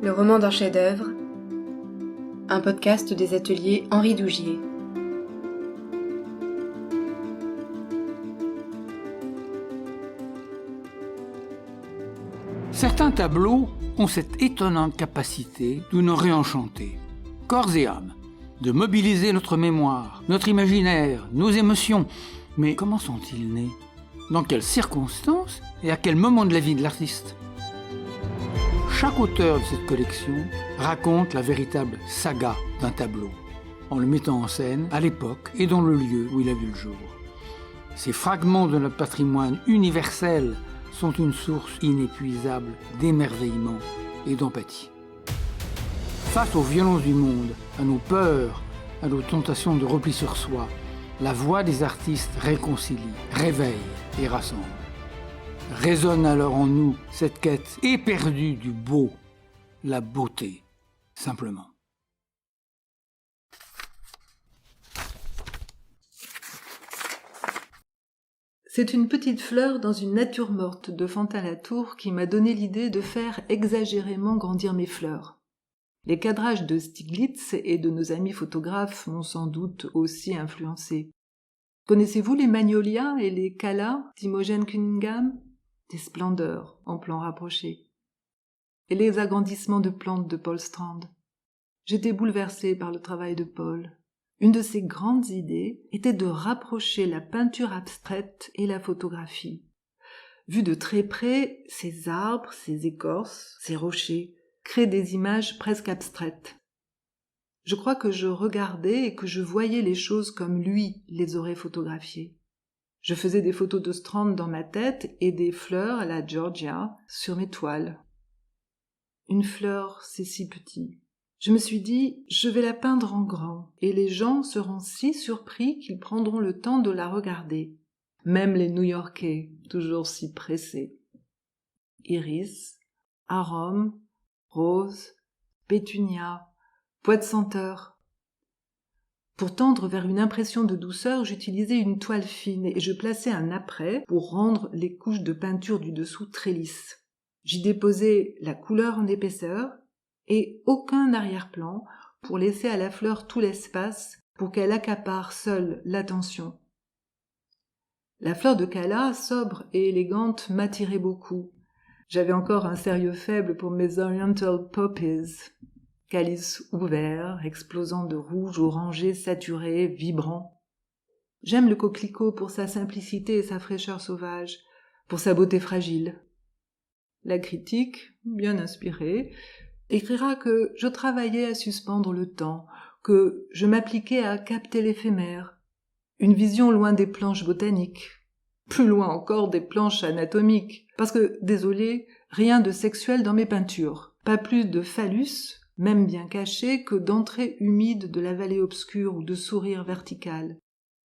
Le roman d'un chef-d'œuvre, un podcast des ateliers Henri Dougier. Certains tableaux ont cette étonnante capacité de nous réenchanter, corps et âme, de mobiliser notre mémoire, notre imaginaire, nos émotions. Mais comment sont-ils nés ? Dans quelles circonstances et à quel moment de la vie de l'artiste ? Chaque auteur de cette collection raconte la véritable saga d'un tableau, en le mettant en scène à l'époque et dans le lieu où il a vu le jour. Ces fragments de notre patrimoine universel sont une source inépuisable d'émerveillement et d'empathie. Face aux violences du monde, à nos peurs, à nos tentations de repli sur soi, la voix des artistes réconcilie, réveille et rassemble. Résonne alors en nous cette quête éperdue du beau, la beauté, simplement. C'est une petite fleur dans une nature morte de Fantin-Latour qui m'a donné l'idée de faire exagérément grandir mes fleurs. Les cadrages de Stieglitz et de nos amis photographes m'ont sans doute aussi influencé. Connaissez-vous les magnolias et les callas d'Imogen Cunningham ? Des splendeurs en plan rapproché. Et les agrandissements de plantes de Paul Strand. J'étais bouleversée par le travail de Paul. Une de ses grandes idées était de rapprocher la peinture abstraite et la photographie. Vu de très près, ces arbres, ces écorces, ces rochers créent des images presque abstraites. Je crois que je regardais et que je voyais les choses comme lui les aurait photographiées. Je faisais des photos de Strand dans ma tête et des fleurs à la Georgia sur mes toiles. Une fleur, c'est si petit. Je me suis dit, je vais la peindre en grand, et les gens seront si surpris qu'ils prendront le temps de la regarder. Même les New-Yorkais, toujours si pressés. Iris, arôme, rose, pétunia, bois de senteur. Pour tendre vers une impression de douceur, j'utilisais une toile fine et je plaçais un apprêt pour rendre les couches de peinture du dessous très lisses. J'y déposais la couleur en épaisseur et aucun arrière-plan pour laisser à la fleur tout l'espace pour qu'elle accapare seule l'attention. La fleur de Calla, sobre et élégante, m'attirait beaucoup. J'avais encore un sérieux faible pour mes Oriental Poppies. Calice ouvert, explosant de rouge orangé saturé, vibrant. J'aime le coquelicot pour sa simplicité et sa fraîcheur sauvage, pour sa beauté fragile. La critique, bien inspirée, écrira que je travaillais à suspendre le temps, que je m'appliquais à capter l'éphémère, une vision loin des planches botaniques, plus loin encore des planches anatomiques, parce que, désolé, rien de sexuel dans mes peintures, pas plus de phallus, même bien caché, que d'entrée humide de la vallée obscure ou de sourire vertical.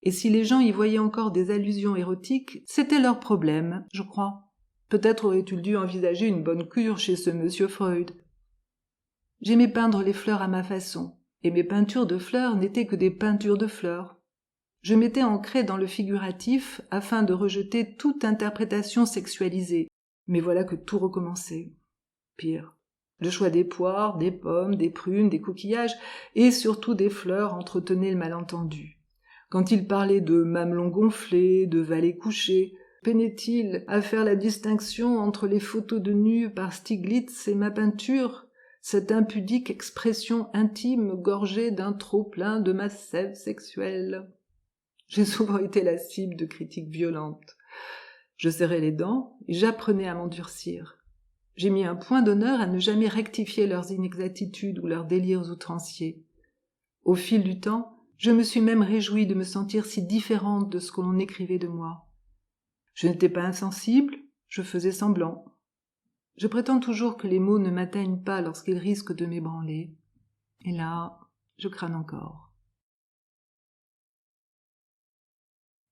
Et si les gens y voyaient encore des allusions érotiques, c'était leur problème, je crois. Peut-être aurait-il dû envisager une bonne cure chez ce monsieur Freud. J'aimais peindre les fleurs à ma façon, et mes peintures de fleurs n'étaient que des peintures de fleurs. Je m'étais ancrée dans le figuratif afin de rejeter toute interprétation sexualisée, mais voilà que tout recommençait. Pire. Le choix des poires, des pommes, des prunes, des coquillages, et surtout des fleurs entretenait le malentendu. Quand il parlait de mamelons gonflés, de vallées couchées, peinait-il à faire la distinction entre les photos de nus par Stieglitz et ma peinture, cette impudique expression intime gorgée d'un trop-plein de ma sève sexuelle. J'ai souvent été la cible de critiques violentes. Je serrais les dents et j'apprenais à m'endurcir. J'ai mis un point d'honneur à ne jamais rectifier leurs inexactitudes ou leurs délires outranciers. Au fil du temps, je me suis même réjouie de me sentir si différente de ce que l'on écrivait de moi. Je n'étais pas insensible, je faisais semblant. Je prétends toujours que les mots ne m'atteignent pas lorsqu'ils risquent de m'ébranler. Et là, je crâne encore.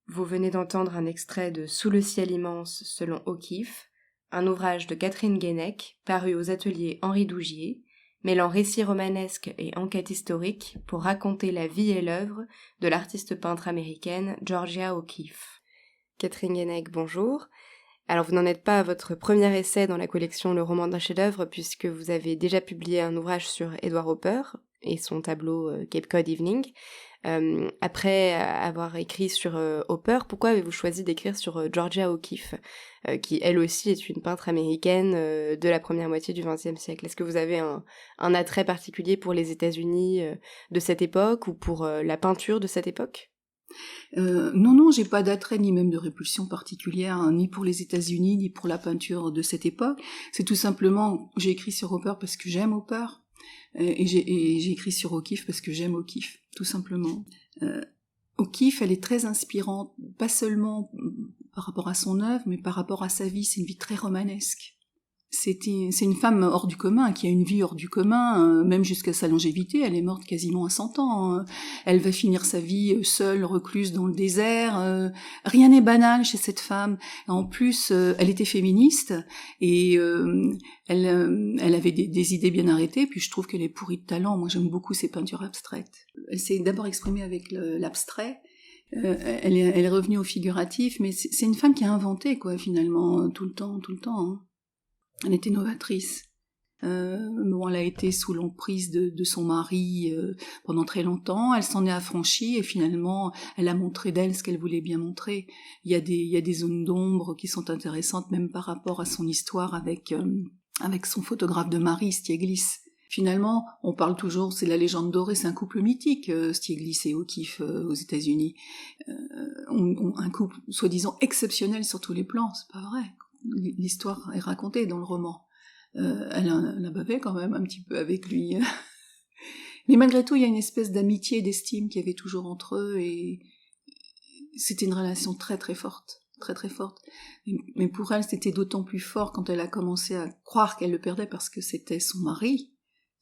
Vous venez d'entendre un extrait de Sous le ciel immense selon O'Keeffe, un ouvrage de Catherine Guenec paru aux ateliers Henri Dougier, mêlant récit romanesque et enquête historique pour raconter la vie et l'œuvre de l'artiste peintre américaine Georgia O'Keeffe. Catherine Guenec, bonjour. Alors vous n'en êtes pas à votre premier essai dans la collection Le roman d'un chef-d'œuvre, puisque vous avez déjà publié un ouvrage sur Edward Hopper et son tableau Cape Cod Evening. Après avoir écrit sur Hopper, pourquoi avez-vous choisi d'écrire sur Georgia O'Keeffe, qui elle aussi est une peintre américaine de la première moitié du XXe siècle? Est-ce que vous avez un attrait particulier pour les États-Unis de cette époque ou pour la peinture de cette époque? Non, j'ai pas d'attrait ni même de répulsion particulière, hein, ni pour les États-Unis, ni pour la peinture de cette époque. C'est tout simplement, j'ai écrit sur Hopper parce que j'aime Hopper, et j'ai écrit sur O'Keeffe parce que j'aime O'Keeffe, tout simplement. O'Keeffe, elle est très inspirante, pas seulement par rapport à son œuvre, mais par rapport à sa vie. C'est une vie très romanesque. C'est une femme hors du commun, qui a une vie hors du commun, même jusqu'à sa longévité. Elle est morte quasiment à 100 ans. Elle va finir sa vie seule, recluse dans le désert. Rien n'est banal chez cette femme. En plus, elle était féministe et elle avait des idées bien arrêtées. Puis je trouve qu'elle est pourrie de talent. Moi, j'aime beaucoup ses peintures abstraites. Elle s'est d'abord exprimée avec l'abstrait. Elle est revenue au figuratif, mais c'est une femme qui a inventé, quoi, finalement, tout le temps. Hein. Elle était novatrice. Elle a été sous l'emprise de son mari pendant très longtemps. Elle s'en est affranchie et finalement, elle a montré d'elle ce qu'elle voulait bien montrer. Il y a des zones d'ombre qui sont intéressantes, même par rapport à son histoire avec son photographe de mari, Stieglis. Finalement, on parle toujours, c'est la légende dorée, c'est un couple mythique, Stieglis et O'Keeffe aux États-Unis. Un couple soi-disant exceptionnel sur tous les plans, c'est pas vrai. L'histoire est racontée dans le roman. Elle a bavé quand même un petit peu avec lui. Mais malgré tout, il y a une espèce d'amitié et d'estime qu'il y avait toujours entre eux, et c'était une relation très très forte. Très très forte. Mais pour elle, c'était d'autant plus fort quand elle a commencé à croire qu'elle le perdait, parce que c'était son mari,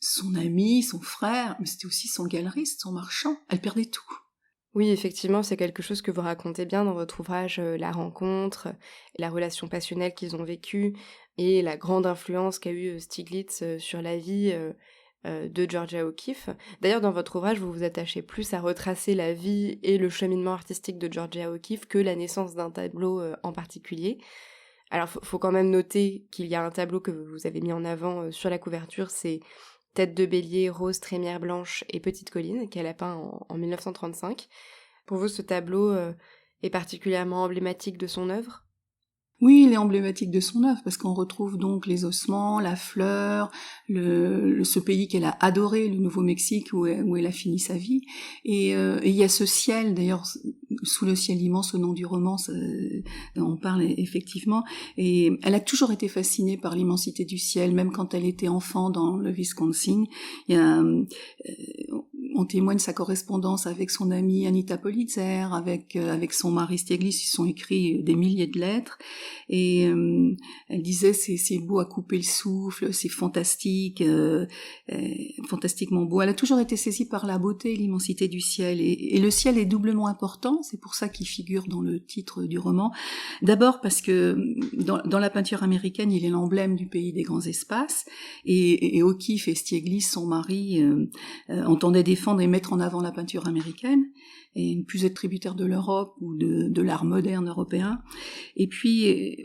son ami, son frère, mais c'était aussi son galeriste, son marchand. Elle perdait tout. Oui, effectivement, c'est quelque chose que vous racontez bien dans votre ouvrage, la rencontre, la relation passionnelle qu'ils ont vécue et la grande influence qu'a eu Stiglitz sur la vie de Georgia O'Keeffe. D'ailleurs, dans votre ouvrage, vous vous attachez plus à retracer la vie et le cheminement artistique de Georgia O'Keeffe que la naissance d'un tableau en particulier. Alors, faut quand même noter qu'il y a un tableau que vous avez mis en avant sur la couverture, c'est Tête de bélier, rose, trémière blanche et petite colline, qu'elle a peint en 1935. Pour vous, ce tableau est particulièrement emblématique de son œuvre ? Oui, il est emblématique de son œuvre, parce qu'on retrouve donc les ossements, la fleur, ce pays qu'elle a adoré, le Nouveau-Mexique, où elle a fini sa vie. Et il y a ce ciel, d'ailleurs, Sous le ciel immense, au nom du roman, on parle effectivement. Et elle a toujours été fascinée par l'immensité du ciel, même quand elle était enfant dans le Wisconsin. On témoigne sa correspondance avec son amie Anita Politzer, avec son mari Stieglis. Ils sont écrits des milliers de lettres. Et elle disait c'est beau à couper le souffle, c'est fantastique, fantastiquement beau. Elle a toujours été saisie par la beauté et l'immensité du ciel. Et le ciel est doublement important, c'est pour ça qu'il figure dans le titre du roman. D'abord parce que dans la peinture américaine, il est l'emblème du pays des grands espaces. Et O'Keeffe et Stieglis, son mari, entendaient défendre et mettre en avant la peinture américaine et ne plus être tributaire de l'Europe ou de l'art moderne européen. Et puis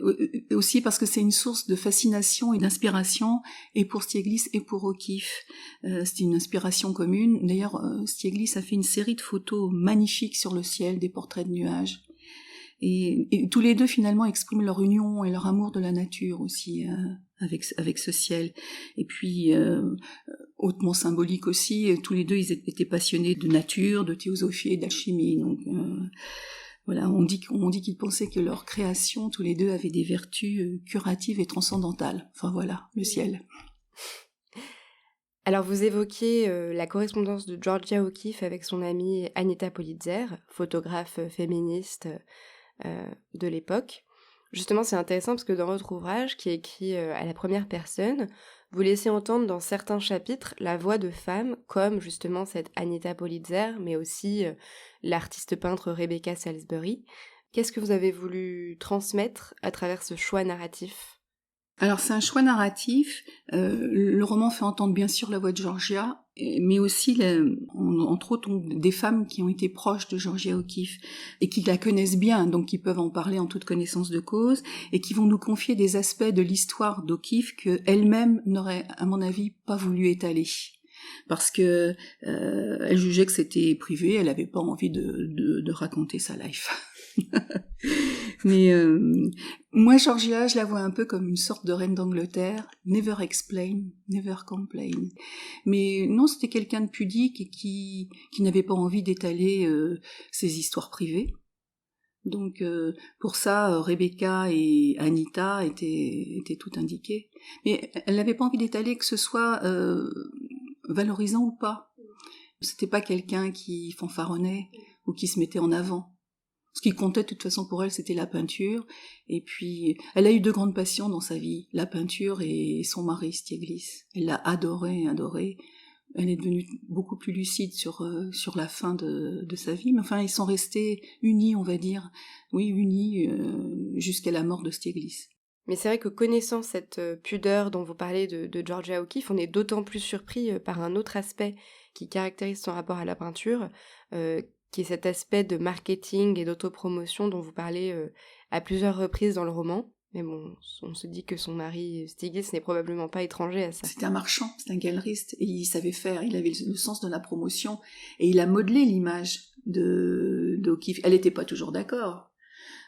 aussi parce que c'est une source de fascination et d'inspiration, et pour Stieglis et pour O'Keeffe. C'est une inspiration commune. D'ailleurs, Stieglis a fait une série de photos magnifiques sur le ciel, des portraits de nuages. Et tous les deux, finalement, expriment leur union et leur amour de la nature aussi, avec ce ciel. Et puis, hautement symbolique aussi, tous les deux, ils étaient passionnés de nature, de théosophie et d'alchimie. Donc, voilà, on dit qu'ils pensaient que leur création, tous les deux, avait des vertus curatives et transcendantales. Enfin voilà, le ciel. Alors vous évoquiez la correspondance de Georgia O'Keeffe avec son amie Anita Politzer, photographe féministe de l'époque. Justement, c'est intéressant parce que dans votre ouvrage, qui est écrit à la première personne, vous laissez entendre dans certains chapitres la voix de femmes comme justement cette Anita Politzer, mais aussi l'artiste peintre Rebecca Salisbury. Qu'est-ce que vous avez voulu transmettre à travers ce choix narratif ? Alors c'est un choix narratif. Le roman fait entendre bien sûr la voix de Georgia, mais aussi entre autres des femmes qui ont été proches de Georgia O'Keeffe et qui la connaissent bien, donc qui peuvent en parler en toute connaissance de cause et qui vont nous confier des aspects de l'histoire d'O'Keeffe qu'elle-même n'aurait, à mon avis, pas voulu étaler. Parce que elle jugeait que c'était privé, elle avait pas envie de raconter sa life. Mais moi, Georgia, je la vois un peu comme une sorte de reine d'Angleterre, never explain, never complain. Mais non, c'était quelqu'un de pudique et qui n'avait pas envie d'étaler ses histoires privées. Donc pour ça, Rebecca et Anita étaient tout indiquées. Mais elle n'avait pas envie d'étaler que ce soit valorisant ou pas. C'était pas quelqu'un qui fanfaronnait ou qui se mettait en avant. Ce qui comptait de toute façon pour elle, c'était la peinture. Et puis, elle a eu deux grandes passions dans sa vie, la peinture et son mari, Stiglitz. Elle l'a adoré. Elle est devenue beaucoup plus lucide sur la fin de sa vie. Mais enfin, ils sont restés unis, on va dire. Oui, unis jusqu'à la mort de Stiglitz. Mais c'est vrai que connaissant cette pudeur dont vous parlez de Georgia O'Keeffe, on est d'autant plus surpris par un autre aspect qui caractérise son rapport à la peinture, qui est cet aspect de marketing et d'autopromotion dont vous parlez à plusieurs reprises dans le roman. Mais bon, on se dit que son mari Stiglitz n'est probablement pas étranger à ça. C'était un marchand, c'était un galeriste, et il savait faire, il avait le sens de la promotion, et il a modelé l'image d'O'Keeffe. Elle n'était pas toujours d'accord.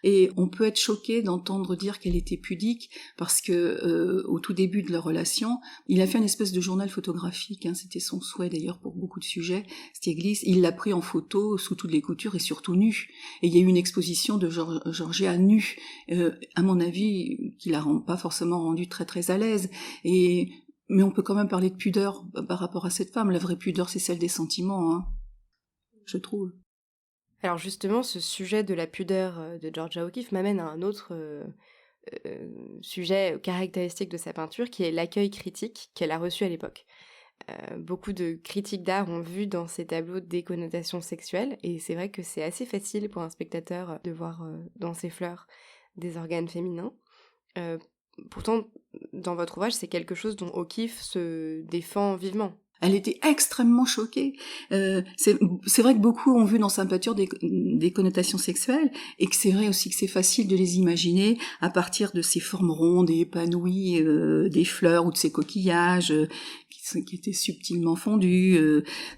Et on peut être choqué d'entendre dire qu'elle était pudique parce que au tout début de leur relation, il a fait une espèce de journal photographique, c'était son souhait d'ailleurs pour beaucoup de sujets, Stiglitz, il l'a pris en photo sous toutes les coutures et surtout nu. Et il y a eu une exposition de Georgia nue, à mon avis, qui l'a pas forcément rendue très très à l'aise. Mais on peut quand même parler de pudeur par rapport à cette femme. La vraie pudeur, c'est celle des sentiments, je trouve. Alors justement, ce sujet de la pudeur de Georgia O'Keeffe m'amène à un autre sujet caractéristique de sa peinture, qui est l'accueil critique qu'elle a reçu à l'époque. Beaucoup de critiques d'art ont vu dans ces tableaux des connotations sexuelles, et c'est vrai que c'est assez facile pour un spectateur de voir dans ses fleurs des organes féminins. Pourtant, dans votre ouvrage, c'est quelque chose dont O'Keeffe se défend vivement. Elle était extrêmement choquée. C'est vrai que beaucoup ont vu dans sa peinture des connotations sexuelles, et que c'est vrai aussi que c'est facile de les imaginer à partir de ces formes rondes et épanouies des fleurs ou de ces coquillages qui étaient subtilement fondus.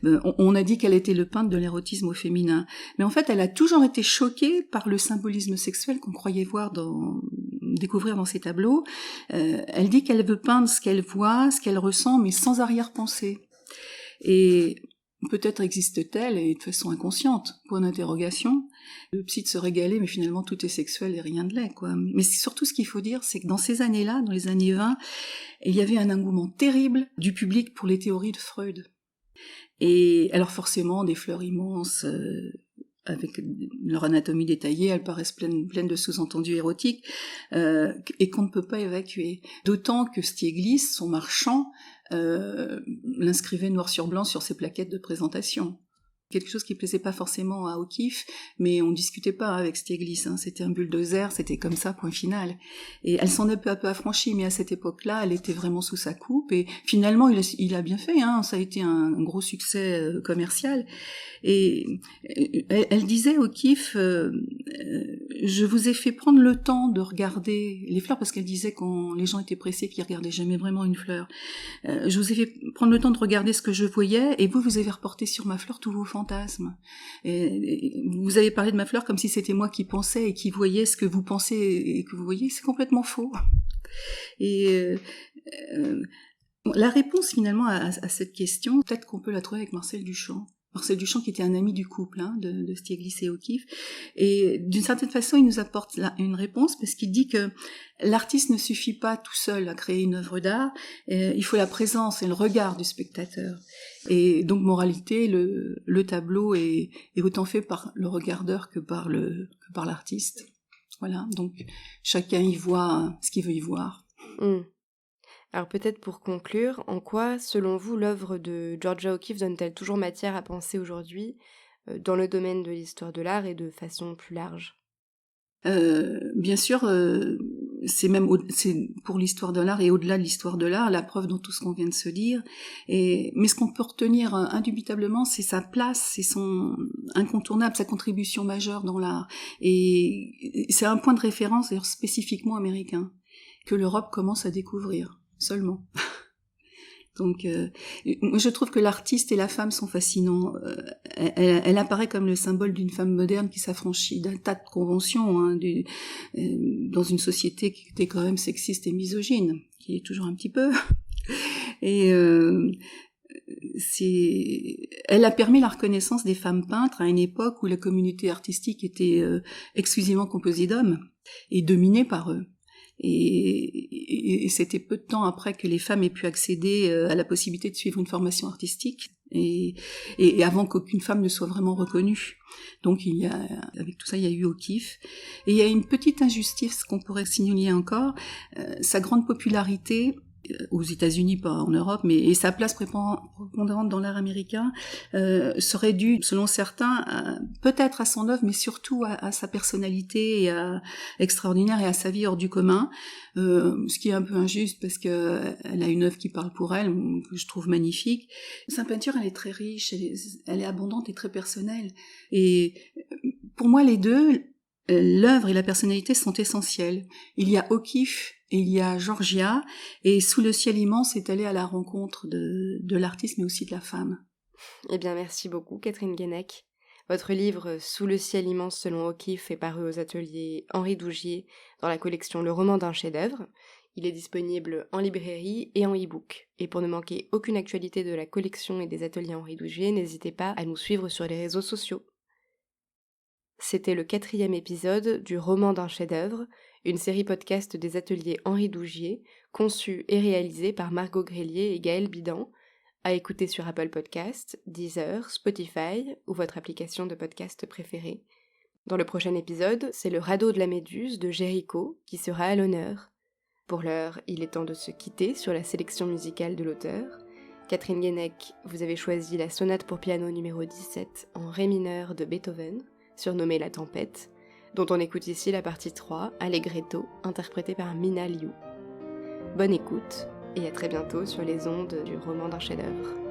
On a dit qu'elle était le peintre de l'érotisme au féminin. Mais en fait, elle a toujours été choquée par le symbolisme sexuel qu'on croyait découvrir dans ses tableaux. Elle dit qu'elle veut peindre ce qu'elle voit, ce qu'elle ressent, mais sans arrière-pensée. Et peut-être existe-t-elle, et de façon inconsciente, point d'interrogation, le psy de se régaler, mais finalement tout est sexuel et rien de l'est, quoi. Mais surtout ce qu'il faut dire, c'est que dans ces années-là, dans les années 20, il y avait un engouement terrible du public pour les théories de Freud. Et alors forcément, des fleurs immenses, avec leur anatomie détaillée, elles paraissent pleines de sous-entendus érotiques, et qu'on ne peut pas évacuer. D'autant que Stiglitz, son marchand, l'inscrivait noir sur blanc sur ses plaquettes de présentation. Quelque chose qui plaisait pas forcément à O'Keeffe, mais on discutait pas avec Stiglitz, c'était un bulldozer, c'était comme ça, point final. Et elle s'en est peu à peu affranchie, mais à cette époque-là, elle était vraiment sous sa coupe, et finalement, il a bien fait, ça a été un gros succès commercial. Et elle disait O'Keeffe, je vous ai fait prendre le temps de regarder les fleurs, parce qu'elle disait quand les gens étaient pressés qu'ils regardaient jamais vraiment une fleur. Je vous ai fait prendre le temps de regarder ce que je voyais, et vous avez reporté sur ma fleur tous vos fantasmes. Et vous avez parlé de ma fleur comme si c'était moi qui pensais et qui voyais ce que vous pensez et que vous voyez, c'est complètement faux. Et la réponse finalement à cette question, peut-être qu'on peut la trouver avec Marcel Duchamp. Marcel Duchamp qui était un ami du couple de Stiglitz et O'Keeffe, et d'une certaine façon il nous apporte là une réponse, parce qu'il dit que l'artiste ne suffit pas tout seul à créer une œuvre d'art, il faut la présence et le regard du spectateur, et donc moralité, le tableau est autant fait par le regardeur que par l'artiste. Voilà, donc chacun y voit ce qu'il veut y voir. Alors peut-être pour conclure, en quoi, selon vous, l'œuvre de Georgia O'Keeffe donne-t-elle toujours matière à penser aujourd'hui dans le domaine de l'histoire de l'art et de façon plus large ? Bien sûr, c'est pour l'histoire de l'art et au-delà de l'histoire de l'art, la preuve dans tout ce qu'on vient de se dire. Mais ce qu'on peut retenir indubitablement, c'est sa place, c'est son incontournable, sa contribution majeure dans l'art. Et c'est un point de référence, d'ailleurs spécifiquement américain, que l'Europe commence à découvrir seulement. Donc, je trouve que l'artiste et la femme sont fascinants. Elle apparaît comme le symbole d'une femme moderne qui s'affranchit d'un tas de conventions, dans une société qui était quand même sexiste et misogyne, qui est toujours un petit peu. Et elle a permis la reconnaissance des femmes peintres à une époque où la communauté artistique était exclusivement composée d'hommes et dominée par eux. Et c'était peu de temps après que les femmes aient pu accéder à la possibilité de suivre une formation artistique et avant qu'aucune femme ne soit vraiment reconnue. Donc avec tout ça, il y a eu O'Keeffe. Et il y a une petite injustice qu'on pourrait signaler encore, sa grande popularité aux États-Unis, pas en Europe, et sa place prépondérante dans l'art américain serait due, selon certains, peut-être à son œuvre, mais surtout à sa personnalité extraordinaire et à sa vie hors du commun, ce qui est un peu injuste parce que elle a une œuvre qui parle pour elle, que je trouve magnifique. Sa peinture, elle est très riche, elle est abondante et très personnelle. Et pour moi, les deux, l'œuvre et la personnalité sont essentielles. Il y a O'Keeffe et il y a Georgia, et Sous le ciel immense est allé à la rencontre de l'artiste, mais aussi de la femme. Eh bien, merci beaucoup, Catherine Guenec. Votre livre « Sous le ciel immense » selon O'Keeffe est paru aux ateliers Henri Dougier dans la collection Le roman d'un chef-d'œuvre. Il est disponible en librairie et en e-book. Et pour ne manquer aucune actualité de la collection et des ateliers Henri Dougier, n'hésitez pas à nous suivre sur les réseaux sociaux. C'était le 4e épisode du Roman d'un chef-d'œuvre, une série podcast des ateliers Henri Dougier, conçue et réalisée par Margot Grélier et Gaël Bidan, à écouter sur Apple Podcasts, Deezer, Spotify ou votre application de podcast préférée. Dans le prochain épisode, c'est le radeau de la Méduse de Géricault qui sera à l'honneur. Pour l'heure, il est temps de se quitter sur la sélection musicale de l'auteur. Catherine Guenec, vous avez choisi la sonate pour piano numéro 17 en ré mineur de Beethoven, surnommée La Tempête, dont on écoute ici la partie 3, Allegretto, interprétée par Mina Liu. Bonne écoute, et à très bientôt sur les ondes du roman d'un chef-d'œuvre.